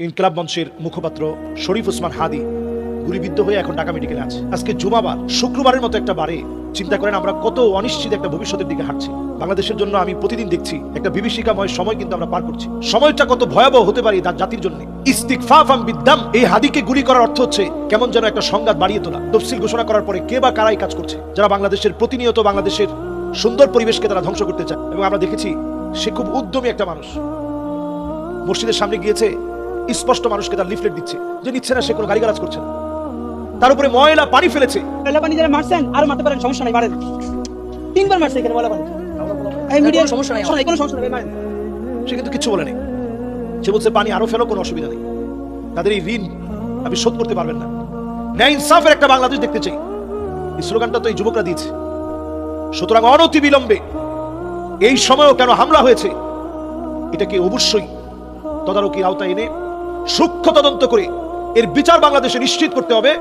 ইনকিলাব মঞ্চের মুখপাত্র শরীফ ওসমান হাদি গুলিবিদ্ধ হয়ে এখন ঢাকা মেডিকেলে আছে। আজকে জুমাবার, শুক্রবারের মতো একটা বারে চিন্তা করেন আমরা কত অনিশ্চিত একটা ভবিষ্যতের দিকে হাঁটছি। বাংলাদেশের জন্য আমি প্রতিদিন দেখছি একটা বিভীষিকাময় সময় কিন্তু আমরা পার করছি। সময়টা কত ভয়াবহ হতে পারে তার জাতির জন্য। ইস্তিগফাফাম বিদ্দাম, এই হাদিকে গুলি করার অর্থ হচ্ছে কেমন যেন একটা সংঘাত বাড়িয়ে তোলা। তফসিল ঘোষণা করার পরে কে বা কারাই কাজ করছে, যারা বাংলাদেশের প্রতিনিয়ত বাংলাদেশের সুন্দর পরিবেশকে তারা ধ্বংস করতে চায়। এবং আমরা দেখেছি সে খুব উদ্যমী একটা মানুষ। মসজিদের সামনে গিয়েছে, স্পষ্ট মানুষকে তার লিফলেট দিচ্ছে যে নিচ্ছে না, সে কোনো গালিগালাজ করছে না। তার উপরে ময়লা পানি ফেলেছে। ময়লা পানি যারা মারছেন আর মারতে পারেন, সমস্যা নাই, মারেন। 3 বার মারছে এখানে ময়লা পানি। এই মিডিয়ার সমস্যা নাই, কোনো সমস্যা নাই, মারেন। সে কিন্তু কিছু বলে নেই। সে বলছে পানি আরো ফেলো, কোনো অসুবিধা নেই। তাদের এই ঋণ আপনি শোধ করতে পারবেন না। ন্যায় ইনসাফের একটা বাংলাদেশ দেখতে চাই, এই স্লোগানটা তো এই যুবকরা দিয়েছে। সুতরাং অনতি বিলম্বে এই সময়ও কেন হামলা হয়েছে এটাকে অবশ্যই তদারকির আওতায় এনে সূক্ষ্ম তদন্ত করে এর বিচার বাংলাদেশে নিশ্চিত করতে হবে।